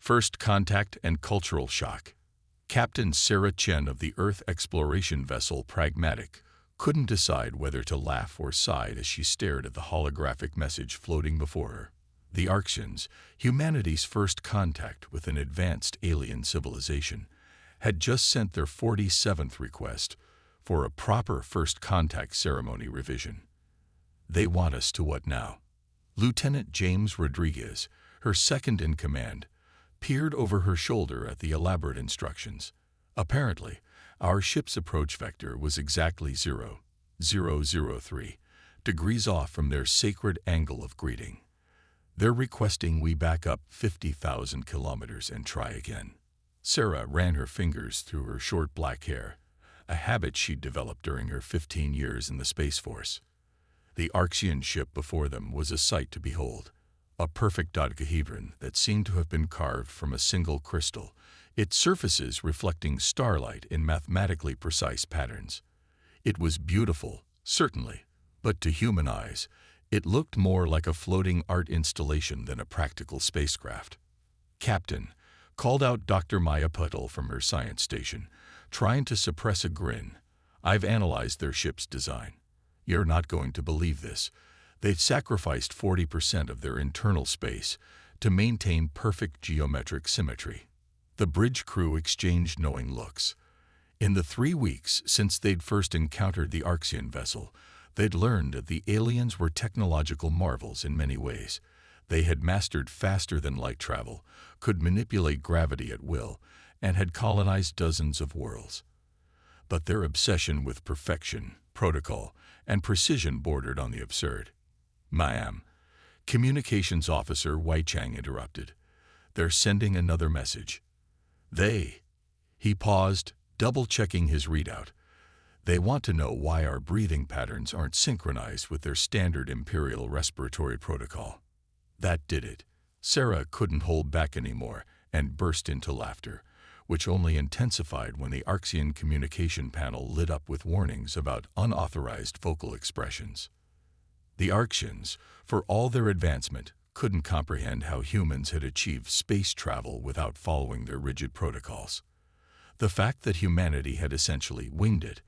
First contact and cultural shock. Captain Sarah Chen of the Earth exploration vessel Pragmatic couldn't decide whether to laugh or sigh as she stared at the holographic message floating before her. The Arxians, humanity's first contact with an advanced alien civilization, had just sent their 47th request for a proper first contact ceremony revision. They want us to what now? Lieutenant James Rodriguez, her second in command, peered over her shoulder at the elaborate instructions. Apparently, our ship's approach vector was exactly 0,003 degrees off from their sacred angle of greeting. They're requesting we back up 50,000 kilometers and try again. Sarah ran her fingers through her short black hair, a habit she'd developed during her 15 years in the Space Force. The Arxian ship before them was a sight to behold, a perfect dodecahedron that seemed to have been carved from a single crystal, its surfaces reflecting starlight in mathematically precise patterns. It was beautiful, certainly, but to human eyes, it looked more like a floating art installation than a practical spacecraft. "Captain," called out Dr. Maya Patel from her science station, trying to suppress a grin, "I've analyzed their ship's design. You're not going to believe this. They've sacrificed 40% of their internal space to maintain perfect geometric symmetry." The bridge crew exchanged knowing looks. In the 3 weeks since they'd first encountered the Arxian vessel, they'd learned that the aliens were technological marvels in many ways. They had mastered faster-than-light travel, could manipulate gravity at will, and had colonized dozens of worlds. But their obsession with perfection, protocol, and precision bordered on the absurd. "Ma'am," Communications Officer Wei Chang interrupted. "They're sending another message." "They?" He paused, double-checking his readout. "They want to know why our breathing patterns aren't synchronized with their standard Imperial respiratory protocol." That did it. Sarah couldn't hold back anymore and burst into laughter, which only intensified when the Arxian communication panel lit up with warnings about unauthorized vocal expressions. The Arxians, for all their advancement, couldn't comprehend how humans had achieved space travel without following their rigid protocols. The fact that humanity had essentially winged it,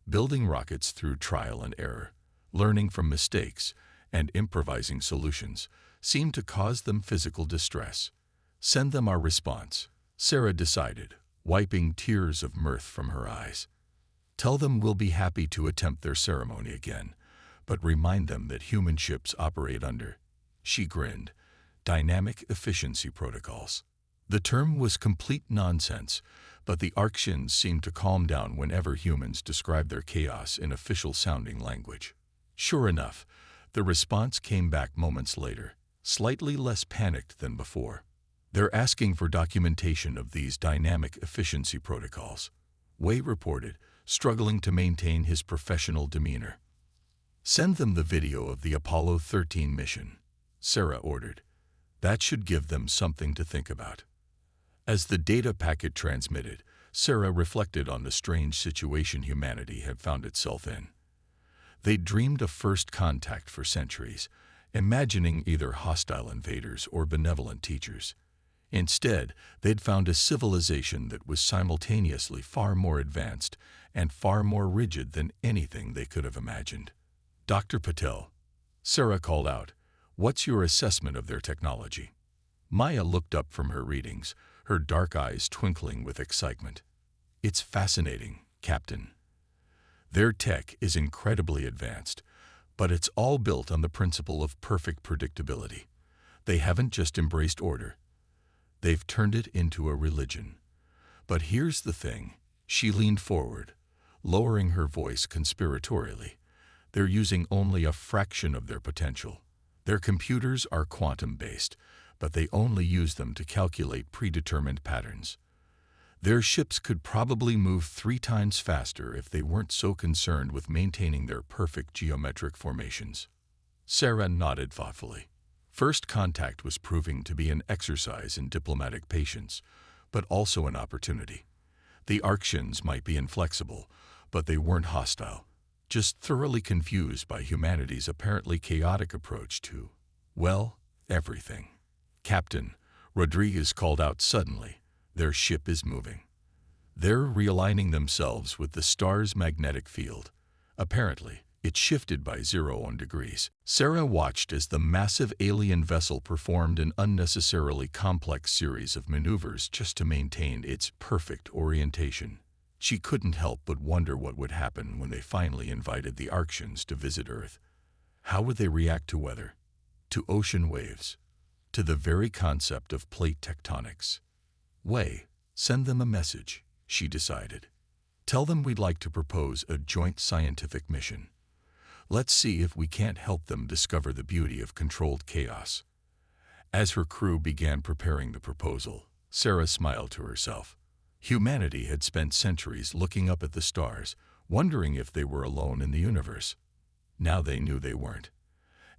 building rockets through trial and error, learning from mistakes, and improvising solutions, seemed to cause them physical distress. "Send them our response," Sarah decided, wiping tears of mirth from her eyes. "Tell them we'll be happy to attempt their ceremony again, but remind them that human ships operate under," she grinned, "dynamic efficiency protocols." The term was complete nonsense, but the Arxians seemed to calm down whenever humans described their chaos in official-sounding language. Sure enough, the response came back moments later, slightly less panicked than before. "They're asking for documentation of these dynamic efficiency protocols," Wei reported, struggling to maintain his professional demeanor. "Send them the video of the Apollo 13 mission," Sarah ordered. "That should give them something to think about." As the data packet transmitted, Sarah reflected on the strange situation humanity had found itself in. They'd dreamed of first contact for centuries, imagining either hostile invaders or benevolent teachers. Instead, they'd found a civilization that was simultaneously far more advanced and far more rigid than anything they could have imagined. "Dr. Patel," Sarah called out, "what's your assessment of their technology?" Maya looked up from her readings, her dark eyes twinkling with excitement. "It's fascinating, Captain. Their tech is incredibly advanced, but it's all built on the principle of perfect predictability. They haven't just embraced order. They've turned it into a religion. But here's the thing," she leaned forward, lowering her voice conspiratorially. "They're using only a fraction of their potential. Their computers are quantum-based, but they only use them to calculate predetermined patterns. Their ships could probably move 3 times faster if they weren't so concerned with maintaining their perfect geometric formations." Sarah nodded thoughtfully. First contact was proving to be an exercise in diplomatic patience, but also an opportunity. The Arxians might be inflexible, but they weren't hostile, just thoroughly confused by humanity's apparently chaotic approach to, well, everything. "Captain," Rodriguez called out suddenly. Their ship is moving. They're realigning themselves with the star's magnetic field. Apparently, it shifted by 0 degrees. Sarah watched as the massive alien vessel performed an unnecessarily complex series of maneuvers just to maintain its perfect orientation. She couldn't help but wonder what would happen when they finally invited the Arctians to visit Earth. How would they react to weather, to ocean waves, to the very concept of plate tectonics? Send them a message, she decided. Tell them we'd like to propose a joint scientific mission. Let's see if we can't help them discover the beauty of controlled chaos. As her crew began preparing the proposal, Sarah smiled to herself. Humanity had spent centuries looking up at the stars, wondering if they were alone in the universe. Now they knew they weren't.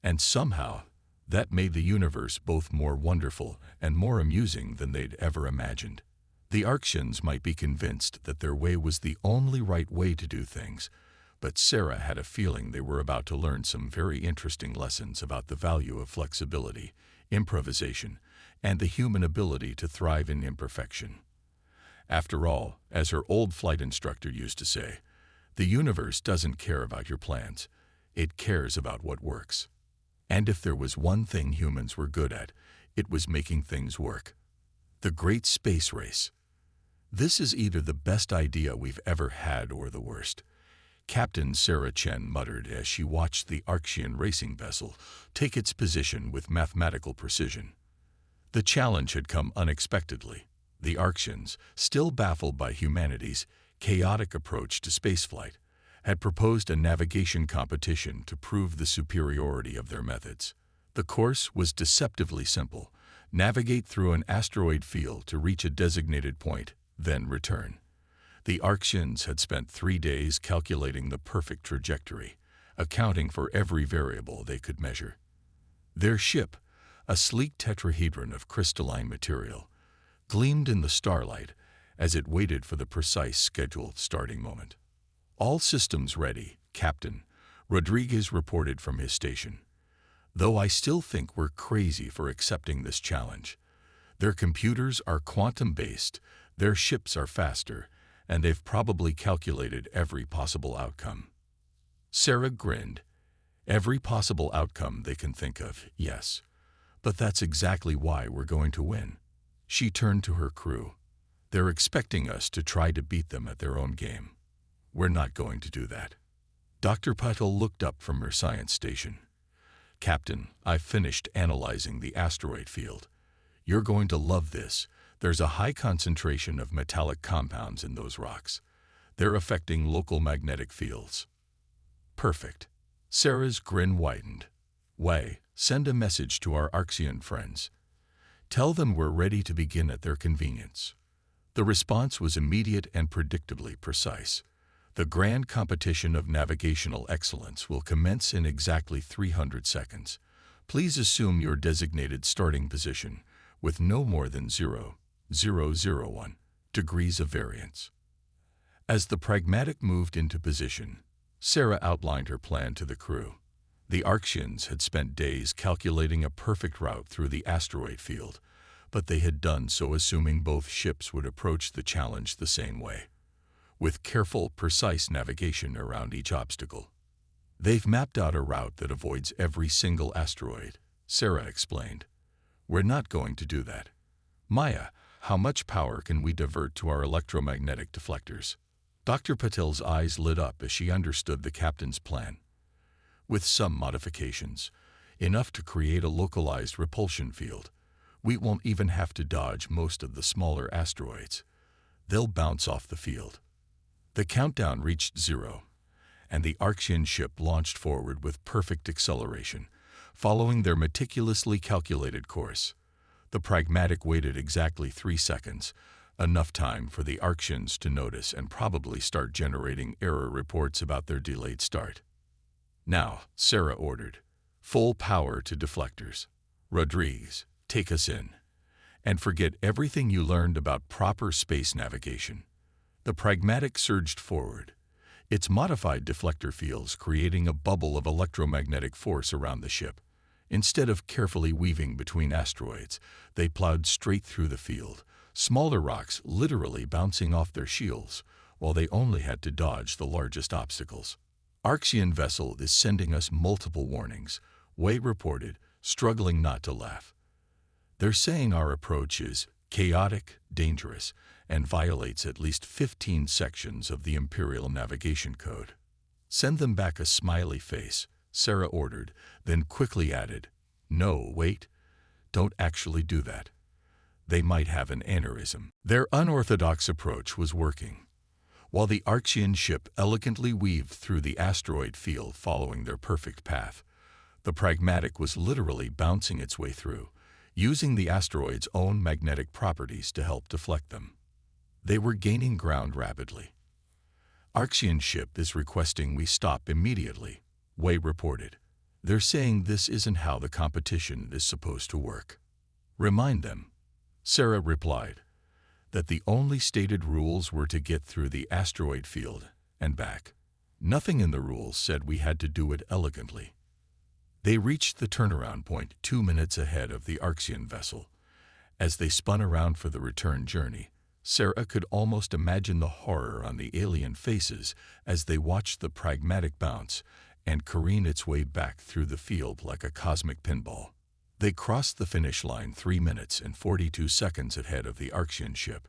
And somehow, that made the universe both more wonderful and more amusing than they'd ever imagined. The Arctians might be convinced that their way was the only right way to do things, but Sarah had a feeling they were about to learn some very interesting lessons about the value of flexibility, improvisation, and the human ability to thrive in imperfection. After all, as her old flight instructor used to say, the universe doesn't care about your plans, it cares about what works. And if there was one thing humans were good at, it was making things work. The Great Space Race. This is either the best idea we've ever had or the worst, Captain Sarah Chen muttered as she watched the Arctian racing vessel take its position with mathematical precision. The challenge had come unexpectedly. The Arctians, still baffled by humanity's chaotic approach to spaceflight, had proposed a navigation competition to prove the superiority of their methods. The course was deceptively simple. Navigate through an asteroid field to reach a designated point, then return. The Arctians had spent 3 days calculating the perfect trajectory, accounting for every variable they could measure. Their ship, a sleek tetrahedron of crystalline material, gleamed in the starlight as it waited for the precise scheduled starting moment. All systems ready, Captain, Rodriguez reported from his station. Though I still think we're crazy for accepting this challenge. Their computers are quantum-based, their ships are faster, and they've probably calculated every possible outcome. Sarah grinned. Every possible outcome they can think of, yes. But that's exactly why we're going to win. She turned to her crew. They're expecting us to try to beat them at their own game. We're not going to do that. Dr. Patel looked up from her science station. Captain, I've finished analyzing the asteroid field. You're going to love this. There's a high concentration of metallic compounds in those rocks. They're affecting local magnetic fields. Perfect. Sarah's grin widened. Send a message to our Arctian friends. Tell them we're ready to begin at their convenience. The response was immediate and predictably precise. The grand competition of navigational excellence will commence in exactly 300 seconds. Please assume your designated starting position with no more than 0.001 degrees of variance. As the pragmatic moved into position, Sarah outlined her plan to the crew. The Arctians had spent days calculating a perfect route through the asteroid field, but they had done so assuming both ships would approach the challenge the same way, with careful, precise navigation around each obstacle. They've mapped out a route that avoids every single asteroid, Sarah explained. We're not going to do that. Maya, how much power can we divert to our electromagnetic deflectors? Dr. Patel's eyes lit up as she understood the captain's plan. With some modifications, enough to create a localized repulsion field. We won't even have to dodge most of the smaller asteroids. They'll bounce off the field. The countdown reached 0, and the Arctian ship launched forward with perfect acceleration, following their meticulously calculated course. The pragmatic waited exactly 3 seconds, enough time for the Arctians to notice and probably start generating error reports about their delayed start. Now, Sarah ordered, full power to deflectors. Rodriguez, take us in. And forget everything you learned about proper space navigation. The pragmatic surged forward, its modified deflector fields creating a bubble of electromagnetic force around the ship. Instead of carefully weaving between asteroids, they plowed straight through the field, smaller rocks literally bouncing off their shields, while they only had to dodge the largest obstacles. Archean vessel is sending us multiple warnings, Wei reported, struggling not to laugh. They're saying our approach is chaotic, dangerous, and violates at least 15 sections of the Imperial Navigation Code. Send them back a smiley face, Sarah ordered, then quickly added, "No, wait, don't actually do that. They might have an aneurysm." Their unorthodox approach was working. While the Archean ship elegantly weaved through the asteroid field following their perfect path, the Pragmatic was literally bouncing its way through, using the asteroid's own magnetic properties to help deflect them. They were gaining ground rapidly. Archean ship is requesting we stop immediately, Wei reported. They're saying this isn't how the competition is supposed to work. Remind them, Sarah replied, that the only stated rules were to get through the asteroid field and back. Nothing in the rules said we had to do it elegantly. They reached the turnaround point 2 minutes ahead of the Archean vessel. As they spun around for the return journey, Sarah could almost imagine the horror on the alien faces as they watched the Pragmatic bounce and careen its way back through the field like a cosmic pinball. They crossed the finish line 3 minutes and 42 seconds ahead of the Archean ship.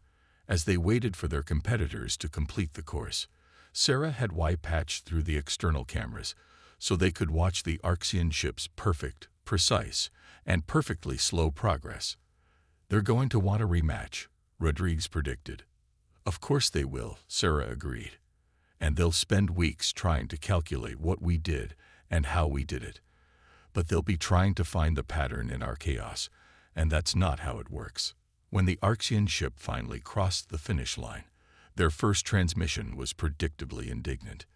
As they waited for their competitors to complete the course, Sarah had patched through the external cameras so they could watch the Archean ship's perfect, precise, and perfectly slow progress. They're going to want a rematch, Rodriguez predicted. Of course they will, Sarah agreed. And they'll spend weeks trying to calculate what we did and how we did it. But they'll be trying to find the pattern in our chaos, and that's not how it works. When the Archean ship finally crossed the finish line, their first transmission was predictably indignant.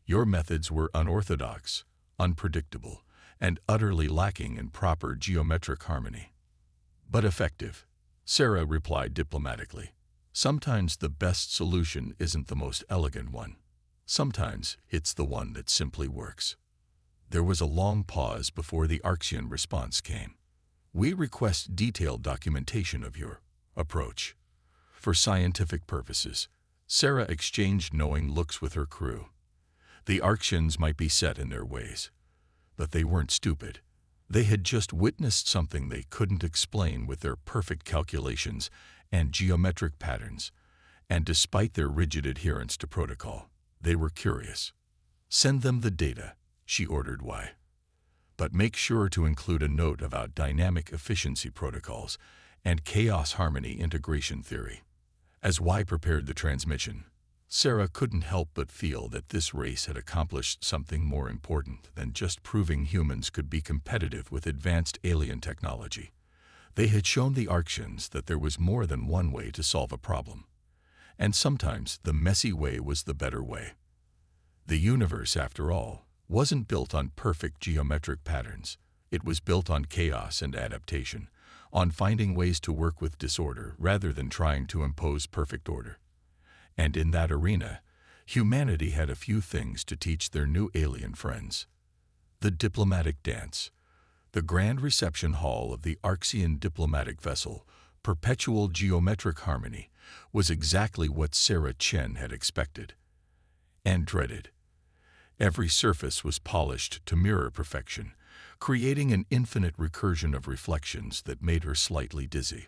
Your methods were unorthodox, unpredictable, and utterly lacking in proper geometric harmony. But effective, Sarah replied diplomatically. Sometimes the best solution isn't the most elegant one. Sometimes it's the one that simply works. There was a long pause before the Archean response came. We request detailed documentation of your approach. For scientific purposes, Sarah exchanged knowing looks with her crew. The Archeans might be set in their ways, but they weren't stupid. They had just witnessed something they couldn't explain with their perfect calculations and geometric patterns, and despite their rigid adherence to protocol, they were curious. Send them the data, she ordered Wei. But make sure to include a note about dynamic efficiency protocols and chaos harmony integration theory. As Wei prepared the transmission, Sarah couldn't help but feel that this race had accomplished something more important than just proving humans could be competitive with advanced alien technology. They had shown the Archeans that there was more than one way to solve a problem. And sometimes the messy way was the better way. The universe, after all, wasn't built on perfect geometric patterns. It was built on chaos and adaptation, on finding ways to work with disorder rather than trying to impose perfect order. And in that arena, humanity had a few things to teach their new alien friends. The diplomatic dance, the grand reception hall of the Archean diplomatic vessel, perpetual geometric harmony, was exactly what Sarah Chen had expected and dreaded. Every surface was polished to mirror perfection, creating an infinite recursion of reflections that made her slightly dizzy.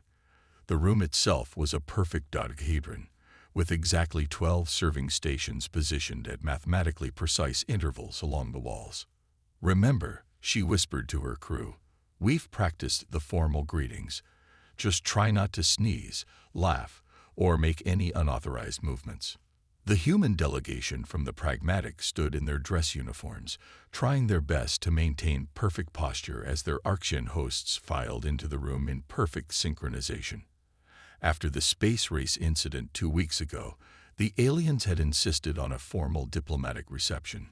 The room itself was a perfect dodecahedron, with exactly 12 serving stations positioned at mathematically precise intervals along the walls. Remember, she whispered to her crew, we've practiced the formal greetings. Just try not to sneeze, laugh, or make any unauthorized movements. The human delegation from the Pragmatic stood in their dress uniforms, trying their best to maintain perfect posture as their Archean hosts filed into the room in perfect synchronization. After the space race incident 2 weeks ago, the aliens had insisted on a formal diplomatic reception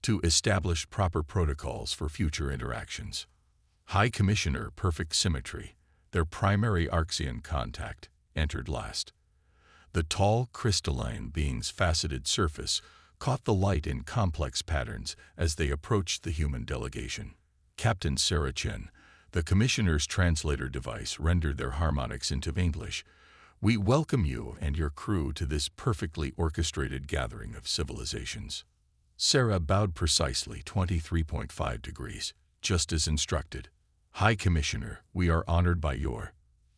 to establish proper protocols for future interactions. High Commissioner Perfect Symmetry, their primary Archean contact, entered last. The tall, crystalline being's faceted surface caught the light in complex patterns as they approached the human delegation. Captain Sarah Chen, the commissioner's translator device, rendered their harmonics into English. "We welcome you and your crew to this perfectly orchestrated gathering of civilizations." Sarah bowed precisely 23.5 degrees, just as instructed. "High Commissioner, we are honored by your—"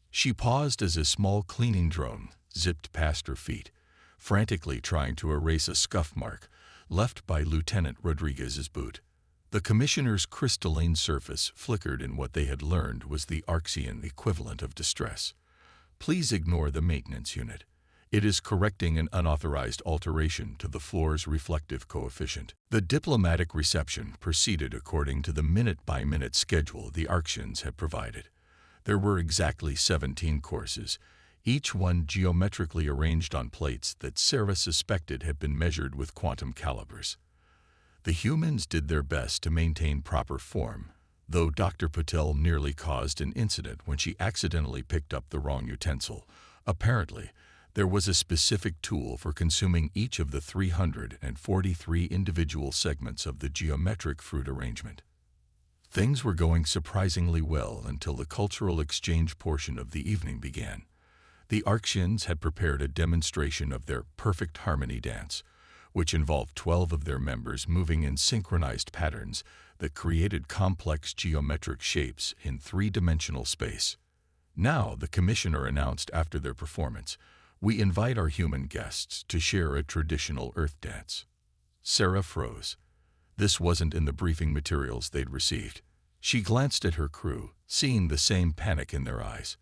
She paused as a small cleaning drone zipped past her feet, frantically trying to erase a scuff mark left by Lieutenant Rodriguez's boot. The commissioner's crystalline surface flickered in what they had learned was the Archean equivalent of distress. "Please ignore the maintenance unit. It is correcting an unauthorized alteration to the floor's reflective coefficient." The diplomatic reception proceeded according to the minute-by-minute schedule the Archeans had provided. There were exactly 17 courses, each one geometrically arranged on plates that Sarah suspected had been measured with quantum calipers. The humans did their best to maintain proper form, though Dr. Patel nearly caused an incident when she accidentally picked up the wrong utensil. Apparently, there was a specific tool for consuming each of the 343 individual segments of the geometric fruit arrangement. Things were going surprisingly well until the cultural exchange portion of the evening began. The Archeans had prepared a demonstration of their perfect harmony dance, which involved 12 of their members moving in synchronized patterns that created complex geometric shapes in three-dimensional space. Now, the commissioner announced after their performance, "We invite our human guests to share a traditional Earth dance." Sarah froze. This wasn't in the briefing materials they'd received. She glanced at her crew, seeing the same panic in their eyes.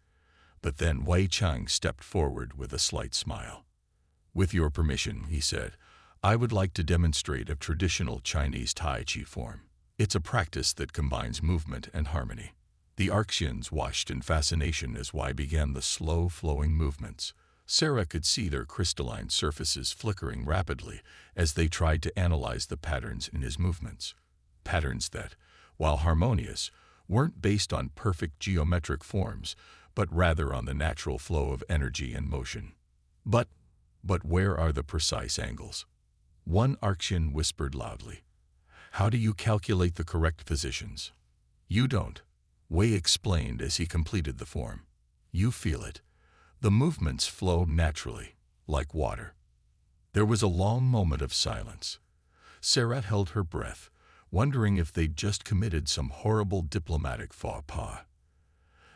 But then Wei Chang stepped forward with a slight smile. "With your permission," he said, "I would like to demonstrate a traditional Chinese Tai Chi form. It's a practice that combines movement and harmony." The Archeans watched in fascination as Wei began the slow, flowing movements. Sarah could see their crystalline surfaces flickering rapidly as they tried to analyze the patterns in his movements. Patterns that, while harmonious, weren't based on perfect geometric forms, but rather on the natural flow of energy and motion. But where are the precise angles?" One Archean whispered loudly. "How do you calculate the correct positions?" "You don't," Wei explained as he completed the form. "You feel it. The movements flow naturally, like water." There was a long moment of silence. Sarah held her breath, wondering if they'd just committed some horrible diplomatic faux pas.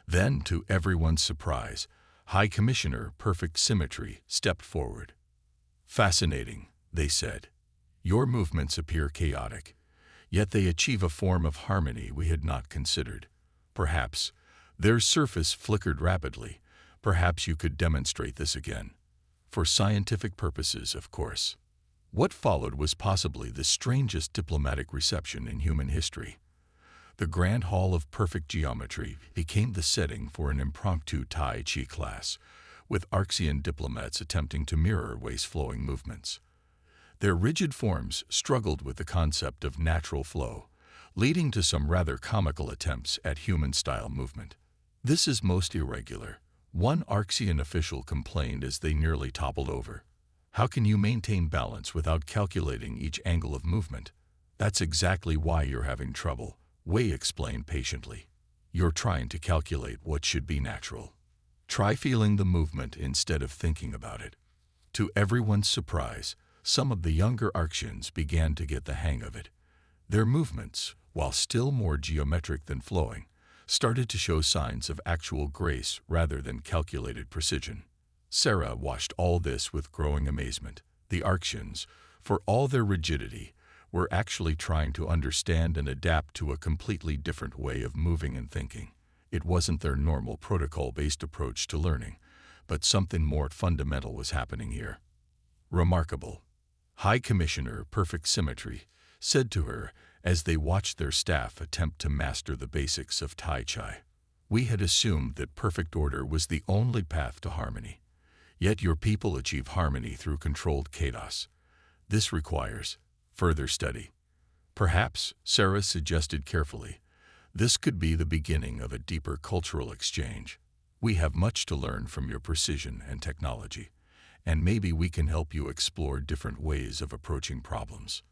Then, to everyone's surprise, High Commissioner Perfect Symmetry stepped forward. "Fascinating," they said. "Your movements appear chaotic, yet they achieve a form of harmony we had not considered. Perhaps," their surface flickered rapidly, "perhaps you could demonstrate this again. For scientific purposes, of course." What followed was possibly the strangest diplomatic reception in human history. The Grand Hall of Perfect Geometry became the setting for an impromptu Tai Chi class, with Archean diplomats attempting to mirror Wei's flowing movements. Their rigid forms struggled with the concept of natural flow, leading to some rather comical attempts at human-style movement. "This is most irregular," one Archean official complained as they nearly toppled over. "How can you maintain balance without calculating each angle of movement?" "That's exactly why you're having trouble," Wei explained patiently. "You're trying to calculate what should be natural. Try feeling the movement instead of thinking about it." To everyone's surprise, some of the younger Archeans began to get the hang of it. Their movements, while still more geometric than flowing, started to show signs of actual grace rather than calculated precision. Sarah watched all this with growing amazement. The Archeans, for all their rigidity, were actually trying to understand and adapt to a completely different way of moving and thinking. It wasn't their normal protocol-based approach to learning, but something more fundamental was happening here. "Remarkable," High Commissioner Perfect Symmetry said to her as they watched their staff attempt to master the basics of Tai Chi. "We had assumed that perfect order was the only path to harmony. Yet your people achieve harmony through controlled chaos. This requires further study." "Perhaps," Sarah suggested carefully, "this could be the beginning of a deeper cultural exchange. We have much to learn from your precision and technology, and maybe we can help you explore different ways of approaching problems."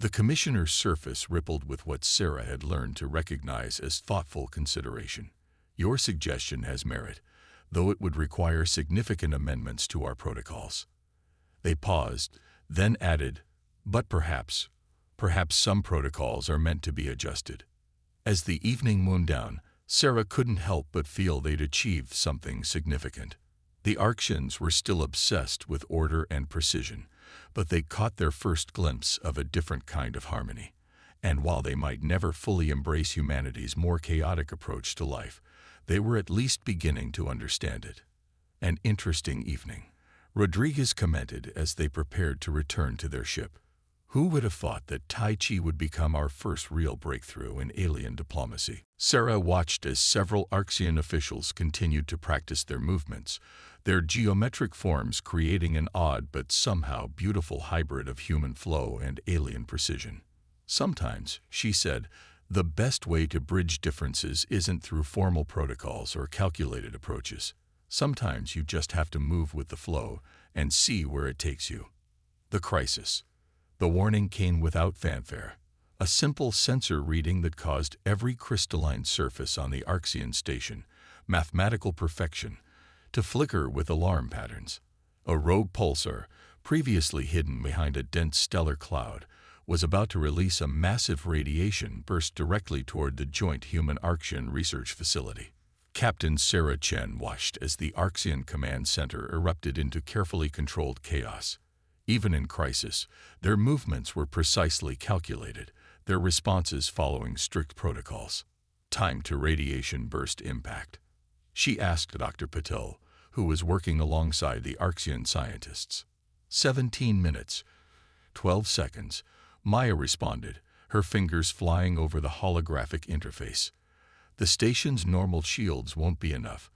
The commissioner's surface rippled with what Sarah had learned to recognize as thoughtful consideration. Your suggestion has merit, though it would require significant amendments to our protocols. They paused, then added, but perhaps some protocols are meant to be adjusted. As the evening wound down, Sarah couldn't help but feel they'd achieved something significant. The Arxians were still obsessed with order and precision, but they caught their first glimpse of a different kind of harmony. And while they might never fully embrace humanity's more chaotic approach to life, they were at least beginning to understand it. An interesting evening, Rodriguez commented as they prepared to return to their ship. Who would have thought that Tai Chi would become our first real breakthrough in alien diplomacy? Sarah watched as several Arxian officials continued to practice their movements, their geometric forms creating an odd but somehow beautiful hybrid of human flow and alien precision. Sometimes, she said, the best way to bridge differences isn't through formal protocols or calculated approaches. Sometimes you just have to move with the flow and see where it takes you. The crisis. The warning came without fanfare, a simple sensor reading that caused every crystalline surface on the Arxian station, mathematical perfection, to flicker with alarm patterns. A rogue pulsar, previously hidden behind a dense stellar cloud, was about to release a massive radiation burst directly toward the joint human-Arxian research facility. Captain Sarah Chen watched as the Arxian command center erupted into carefully controlled chaos. Even in crisis, their movements were precisely calculated, their responses following strict protocols. Time to radiation burst impact. She asked Dr. Patel, who was working alongside the Arxian scientists. 17 minutes, 12 seconds, Maya responded, her fingers flying over the holographic interface. The station's normal shields won't be enough.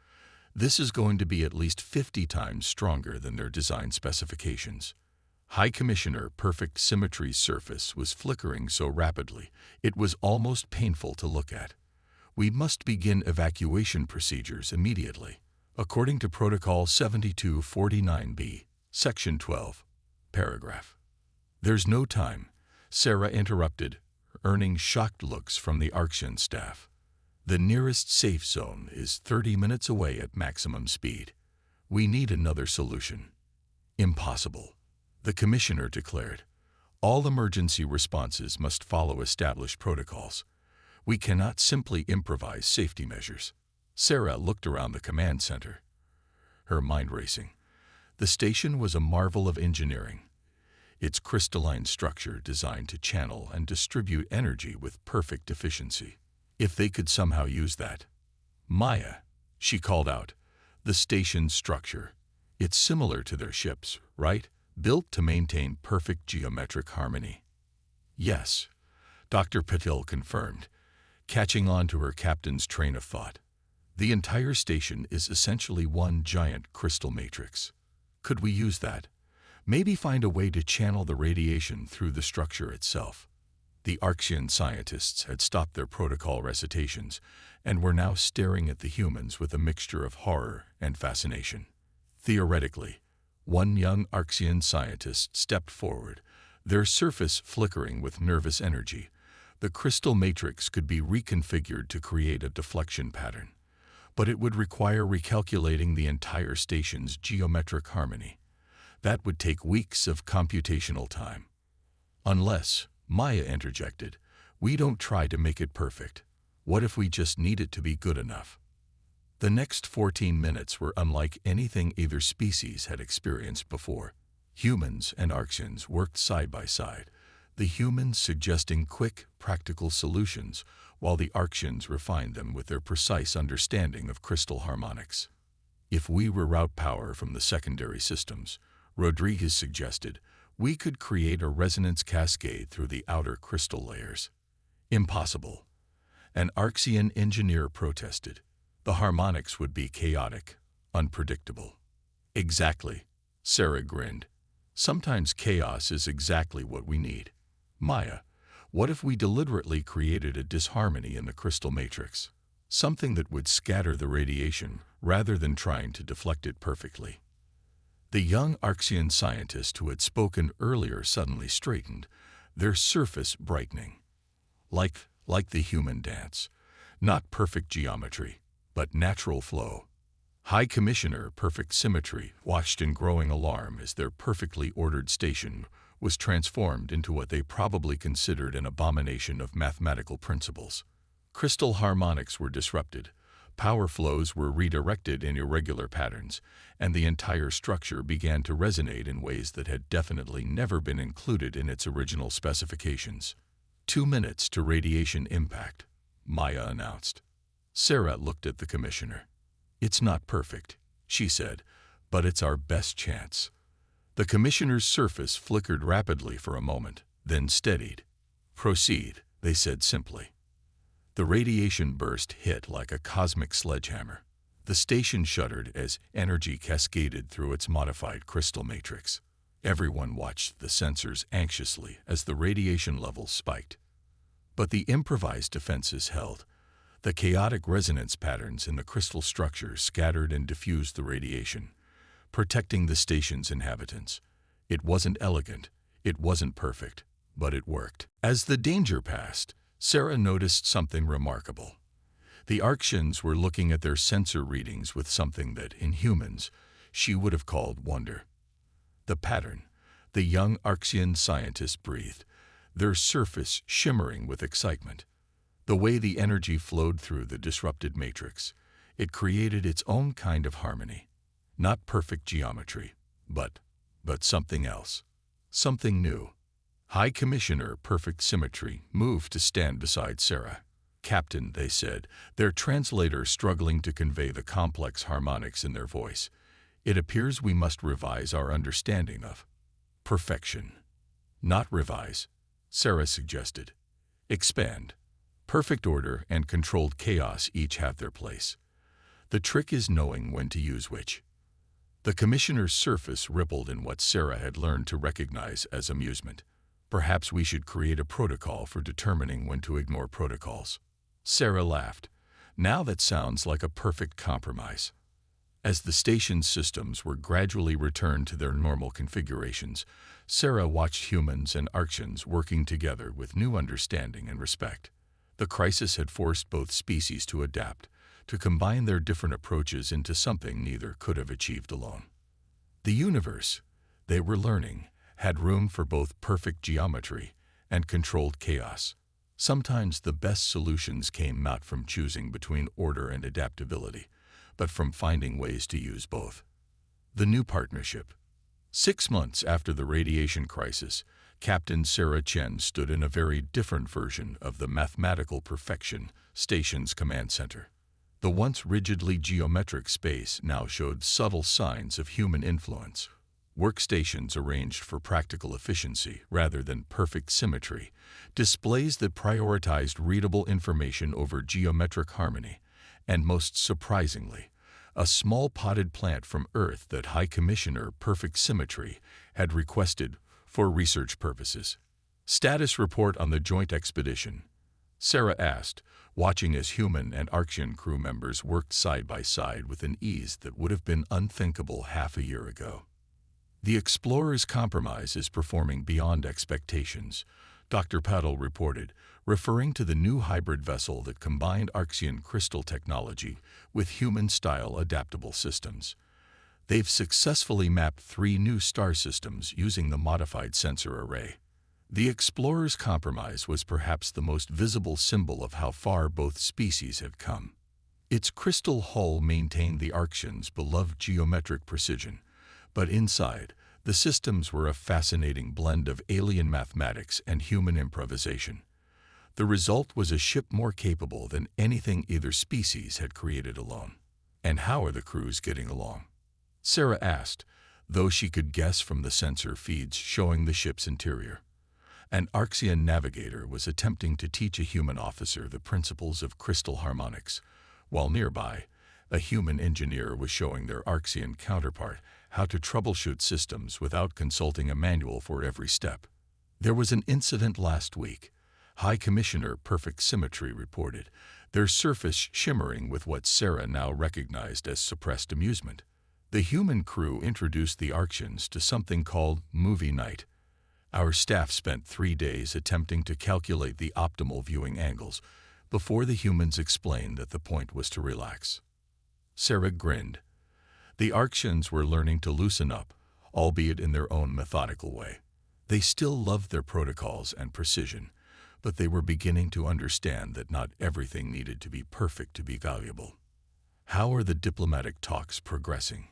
This is going to be at least 50 times stronger than their design specifications. High Commissioner Perfect Symmetry's surface was flickering so rapidly, it was almost painful to look at. We must begin evacuation procedures immediately, according to Protocol 7249B, Section 12, Paragraph. There's no time, Sarah interrupted, earning shocked looks from the Arxian staff. The nearest safe zone is 30 minutes away at maximum speed. We need another solution. Impossible, the Commissioner declared. All emergency responses must follow established protocols. We cannot simply improvise safety measures. Sarah looked around the command center, her mind racing. The station was a marvel of engineering, its crystalline structure designed to channel and distribute energy with perfect efficiency. If they could somehow use that. Maya, she called out, the station's structure. It's similar to their ships, right? Built to maintain perfect geometric harmony. Yes, Dr. Patil confirmed, catching on to her captain's train of thought. The entire station is essentially one giant crystal matrix. Could we use that? Maybe find a way to channel the radiation through the structure itself. The Arxian scientists had stopped their protocol recitations and were now staring at the humans with a mixture of horror and fascination. Theoretically, one young Arxian scientist stepped forward, their surface flickering with nervous energy. The crystal matrix could be reconfigured to create a deflection pattern, but it would require recalculating the entire station's geometric harmony. That would take weeks of computational time. Unless, Maya interjected, we don't try to make it perfect. What if we just need it to be good enough? The next 14 minutes were unlike anything either species had experienced before. Humans and Arxians worked side by side, the humans suggesting quick, practical solutions, while the Arxians refined them with their precise understanding of crystal harmonics. If we reroute power from the secondary systems, Rodriguez suggested, we could create a resonance cascade through the outer crystal layers. Impossible. An Arxian engineer protested. The harmonics would be chaotic, unpredictable. Exactly, Sarah grinned. Sometimes chaos is exactly what we need. Maya, what if we deliberately created a disharmony in the crystal matrix? Something that would scatter the radiation rather than trying to deflect it perfectly. The young Arxian scientist who had spoken earlier suddenly straightened, their surface brightening. Like the human dance. Not perfect geometry, but natural flow. High Commissioner Perfect Symmetry watched in growing alarm as their perfectly ordered station was transformed into what they probably considered an abomination of mathematical principles. Crystal harmonics were disrupted, power flows were redirected in irregular patterns, and the entire structure began to resonate in ways that had definitely never been included in its original specifications. 2 minutes to radiation impact, Maya announced. Sarah looked at the commissioner. "It's not perfect," she said, "but it's our best chance." The commissioner's surface flickered rapidly for a moment, then steadied. "Proceed," they said simply. The radiation burst hit like a cosmic sledgehammer. The station shuddered as energy cascaded through its modified crystal matrix. Everyone watched the sensors anxiously as the radiation levels spiked. But the improvised defenses held. The chaotic resonance patterns in the crystal structure scattered and diffused the radiation, protecting the station's inhabitants. It wasn't elegant, it wasn't perfect, but it worked. As the danger passed, Sarah noticed something remarkable. The Arctians were looking at their sensor readings with something that, in humans, she would have called wonder. The pattern, the young Arctian scientists breathed, their surface shimmering with excitement. The way the energy flowed through the disrupted matrix, it created its own kind of harmony. Not perfect geometry, but something else. Something new. High Commissioner Perfect Symmetry moved to stand beside Sarah. "Captain," they said, their translator struggling to convey the complex harmonics in their voice, "it appears we must revise our understanding of perfection." "Not revise," Sarah suggested. "Expand. Perfect order and controlled chaos each have their place. The trick is knowing when to use which." The commissioner's surface rippled in what Sarah had learned to recognize as amusement. "Perhaps we should create a protocol for determining when to ignore protocols." Sarah laughed. "Now that sounds like a perfect compromise." As the station's systems were gradually returned to their normal configurations, Sarah watched humans and Arctians working together with new understanding and respect. The crisis had forced both species to adapt, to combine their different approaches into something neither could have achieved alone. The universe, they were learning, had room for both perfect geometry and controlled chaos. Sometimes the best solutions came not from choosing between order and adaptability, but from finding ways to use both. The new partnership. 6 months after the radiation crisis, Captain Sarah Chen stood in a very different version of the mathematical perfection station's command center. The once rigidly geometric space now showed subtle signs of human influence. Workstations arranged for practical efficiency rather than perfect symmetry, displays that prioritized readable information over geometric harmony, and most surprisingly, a small potted plant from Earth that High Commissioner Perfect Symmetry had requested for research purposes. "Status report on the joint expedition," Sarah asked, watching as human and Arctian crew members worked side by side with an ease that would have been unthinkable half a year ago. "The Explorer's compromise is performing beyond expectations," Dr. Paddle reported, referring to the new hybrid vessel that combined Arctian crystal technology with human-style adaptable systems. They've successfully mapped 3 new star systems using the modified sensor array. The Explorer's compromise was perhaps the most visible symbol of how far both species had come. Its crystal hull maintained the Arctians' beloved geometric precision, but inside, the systems were a fascinating blend of alien mathematics and human improvisation. The result was a ship more capable than anything either species had created alone. "And how are the crews getting along?" Sarah asked, though she could guess from the sensor feeds showing the ship's interior. An Arctian navigator was attempting to teach a human officer the principles of crystal harmonics, while nearby, a human engineer was showing their Arctian counterpart how to troubleshoot systems without consulting a manual for every step. "There was an incident last week," High Commissioner Perfect Symmetry reported, their surface shimmering with what Sarah now recognized as suppressed amusement. "The human crew introduced the Arctians to something called movie night. Our staff spent 3 days attempting to calculate the optimal viewing angles before the humans explained that the point was to relax. Sarah grinned. The Arctians were learning to loosen up, albeit in their own methodical way. They still loved their protocols and precision, but they were beginning to understand that not everything needed to be perfect to be valuable. "How are the diplomatic talks progressing?"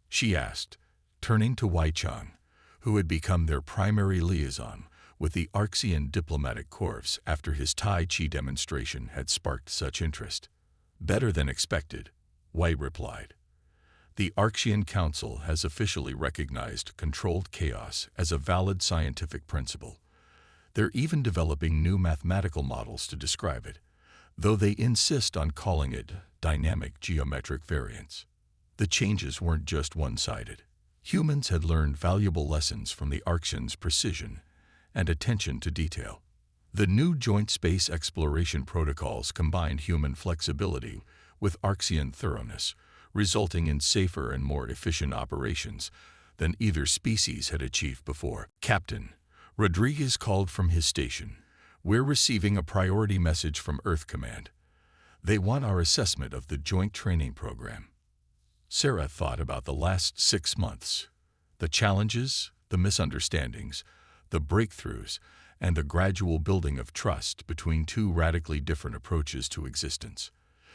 she asked, turning to Wei Chang, who had become their primary liaison with the Arxian diplomatic corps after his Tai Chi demonstration had sparked such interest. "Better than expected," Wei replied. "The Arxian Council has officially recognized controlled chaos as a valid scientific principle. They're even developing new mathematical models to describe it, though they insist on calling it dynamic geometric variance." The changes weren't just one-sided. Humans had learned valuable lessons from the Arxians' precision and attention to detail. The new joint space exploration protocols combined human flexibility with Arxian thoroughness, resulting in safer and more efficient operations than either species had achieved before. "Captain," Rodriguez called from his station, "we're receiving a priority message from Earth Command. They want our assessment of the joint training program." Sarah thought about the last 6 months, the challenges, the misunderstandings, the breakthroughs, and the gradual building of trust between two radically different approaches to existence.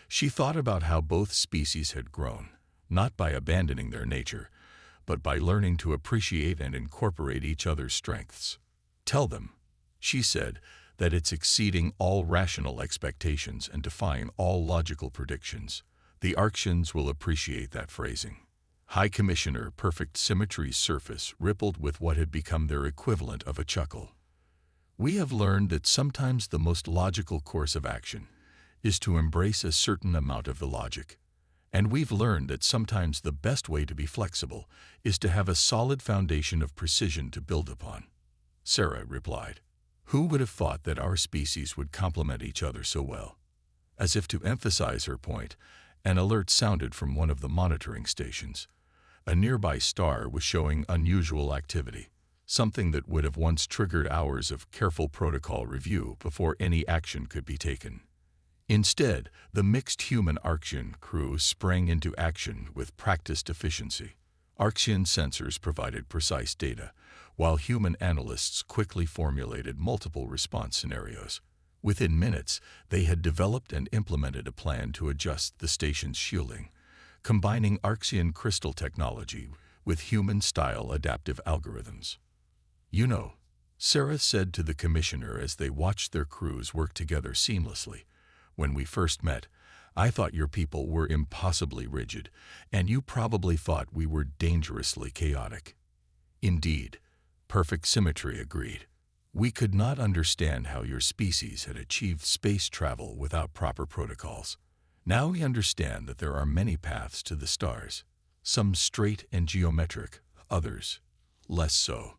She thought about how both species had grown, not by abandoning their nature, but by learning to appreciate and incorporate each other's strengths. "Tell them," she said, "that it's exceeding all rational expectations and defying all logical predictions. The Arctians will appreciate that phrasing." High Commissioner Perfect Symmetry's surface rippled with what had become their equivalent of a chuckle. "We have learned that sometimes the most logical course of action is to embrace a certain amount of illogic. And we've learned that sometimes the best way to be flexible is to have a solid foundation of precision to build upon." Sarah replied. "Who would have thought that our species would complement each other so well?" As if to emphasize her point, an alert sounded from one of the monitoring stations. A nearby star was showing unusual activity, something that would have once triggered hours of careful protocol review before any action could be taken. Instead, the mixed human-Arxian crew sprang into action with practiced efficiency. Arxian sensors provided precise data, while human analysts quickly formulated multiple response scenarios. Within minutes, they had developed and implemented a plan to adjust the station's shielding, combining Arxian crystal technology with human-style adaptive algorithms. "You know," Sarah said to the commissioner as they watched their crews work together seamlessly, "when we first met, I thought your people were impossibly rigid, and you probably thought we were dangerously chaotic." "Indeed," Perfect Symmetry agreed. "We could not understand how your species had achieved space travel without proper protocols. Now we understand that there are many paths to the stars, some straight and geometric, others less so."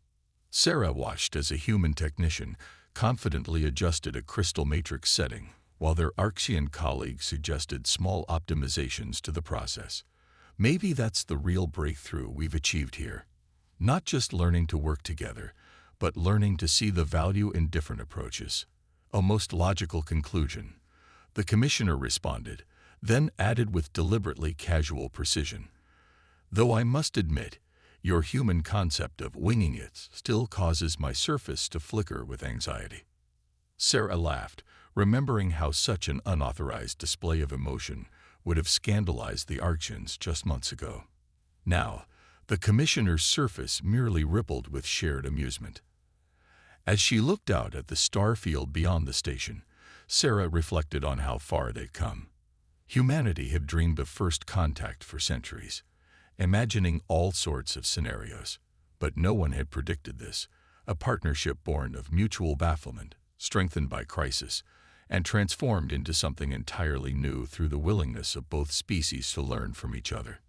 Sarah watched as a human technician confidently adjusted a crystal matrix setting, while their Arxian colleagues suggested small optimizations to the process. "Maybe that's the real breakthrough we've achieved here. Not just learning to work together, but learning to see the value in different approaches." "A most logical conclusion," the commissioner responded, then added with deliberately casual precision, "Though I must admit, your human concept of winging it still causes my surface to flicker with anxiety." Sarah laughed, remembering how such an unauthorized display of emotion would have scandalized the Arxians just months ago. Now, the commissioner's surface merely rippled with shared amusement. As she looked out at the star field beyond the station, Sarah reflected on how far they'd come. Humanity had dreamed of first contact for centuries, imagining all sorts of scenarios. But no one had predicted this, a partnership born of mutual bafflement, strengthened by crisis, and transformed into something entirely new through the willingness of both species to learn from each other.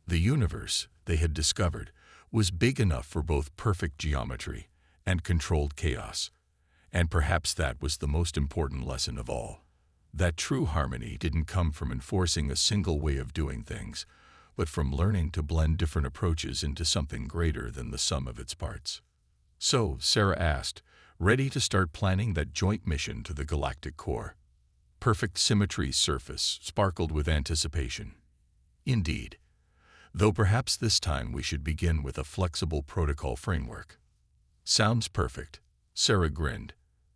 The universe, they had discovered, was big enough for both perfect geometry and controlled chaos. And perhaps that was the most important lesson of all. That true harmony didn't come from enforcing a single way of doing things, but from learning to blend different approaches into something greater than the sum of its parts. So, Sarah asked, ready to start planning that joint mission to the galactic core. Perfect symmetry surface sparkled with anticipation. Indeed. Though perhaps this time we should begin with a flexible protocol framework. Sounds perfect, Sarah grinned,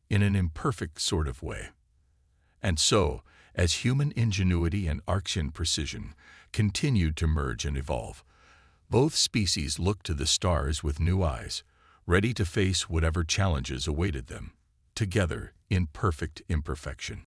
in an imperfect sort of way. And so, as human ingenuity and Archean precision continued to merge and evolve, both species looked to the stars with new eyes, ready to face whatever challenges awaited them, together in perfect imperfection.